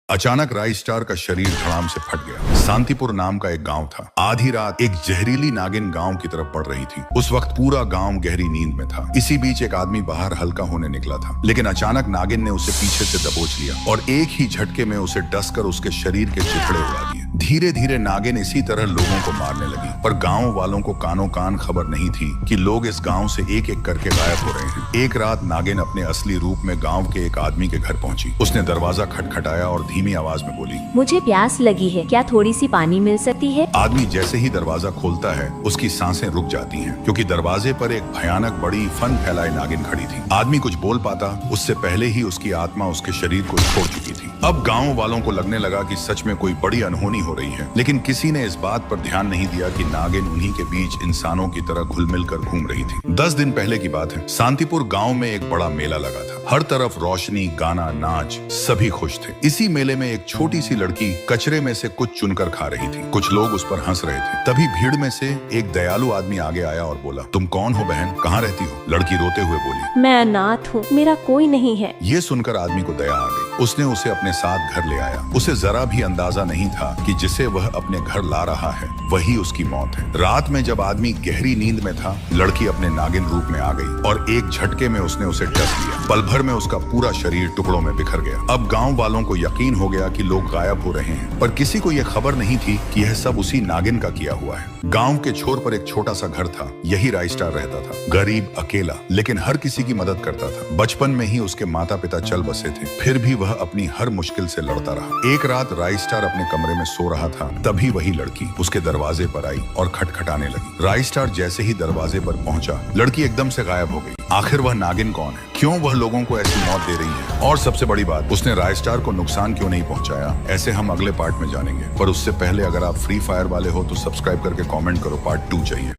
अचानक राई स्टार का शरीर धड़ाम से फट गया। शांतिपुर नाम का एक गांव था। आधी रात एक जहरीली नागिन गांव की तरफ बढ़ रही थी। उस वक्त पूरा गांव गहरी नींद में था। इसी बीच एक आदमी बाहर हल्का होने निकला था, लेकिन अचानक नागिन ने उसे पीछे से दबोच लिया और एक ही झटके में उसे डसकर उसके शरीर के चिथड़े उड़ा दिए। धीरे धीरे नागिन इसी तरह लोगों को मारने लगी, पर गांव वालों को कानों कान खबर नहीं थी कि लोग इस गांव से एक एक करके गायब हो रहे हैं। एक रात नागिन अपने असली रूप में गांव के एक आदमी के घर पहुंची। उसने दरवाजा खटखटाया और धीमी आवाज में बोली, मुझे प्यास लगी है, क्या थोड़ी सी पानी मिल सकती है? आदमी जैसे ही दरवाजा खोलता है उसकी सांसें रुक जाती हैं, क्योंकि दरवाजे पर एक भयानक बड़ी फन फैलाए नागिन खड़ी थी। आदमी कुछ बोल पाता उससे पहले ही उसकी आत्मा उसके शरीर को छोड़ चुकी थी। अब गांव वालों को लगने लगा कि सच में कोई बड़ी अनहोनी हो रही है, लेकिन किसी ने इस बात पर ध्यान नहीं दिया कि नागिन उन्हीं के बीच इंसानों की तरह घुल मिल कर घूम रही थी। 10 दिन पहले की बात है। शांतिपुर गांव में एक बड़ा मेला लगा था। हर तरफ रोशनी, गाना, नाच, सभी खुश थे। इसी मेले में एक छोटी सी लड़की कचरे में से कुछ चुनकर खा रही थी। कुछ लोग उस पर हंस रहे थे। तभी भीड़ में से एक दयालु आदमी आगे आया और बोला, तुम कौन हो बहन, कहाँ रहती हो? लड़की रोते हुए बोली, मैं अनाथ हूँ, मेरा कोई नहीं है। ये सुनकर आदमी को दया आ गई। उसने उसे अपने साथ घर ले आया। उसे जरा भी अंदाजा नहीं था कि जिसे वह अपने घर ला रहा है वही उसकी मौत है। रात में जब आदमी गहरी नींद में था, लड़की अपने नागिन रूप में आ गई और एक झटके में उसने उसे डस लिया। पल भर में उसका पूरा शरीर टुकड़ों में बिखर गया। अब गांव वालों को यकीन हो गया कि लोग गायब हो रहे हैं, पर किसी को यह खबर नहीं थी कि यह सब उसी नागिन का किया हुआ है। गांव के छोर पर एक छोटा सा घर था। यही राई स्टार रहता था। गरीब, अकेला, लेकिन हर किसी की मदद करता था। बचपन में ही उसके माता पिता चल बसे थे, फिर भी वह अपनी हर मुश्किल से लड़ता रहा। एक रात राई स्टार अपने कमरे में सो रहा था, तभी वही लड़की उसके दरवाजे पर आई और खटखटाने लगी। राई स्टार जैसे ही दरवाजे पर पहुंचा, लड़की एकदम से गायब हो गई। आखिर वह नागिन कौन है? क्यों वह लोगों को ऐसी मौत दे रही है? और सबसे बड़ी बात, उसने राई स्टार को नुकसान क्यों नहीं पहुंचाया? ऐसे हम अगले पार्ट में जानेंगे, पर उससे पहले अगर आप फ्री फायर वाले हो तो सब्सक्राइब करके कमेंट करो, पार्ट 2 चाहिए।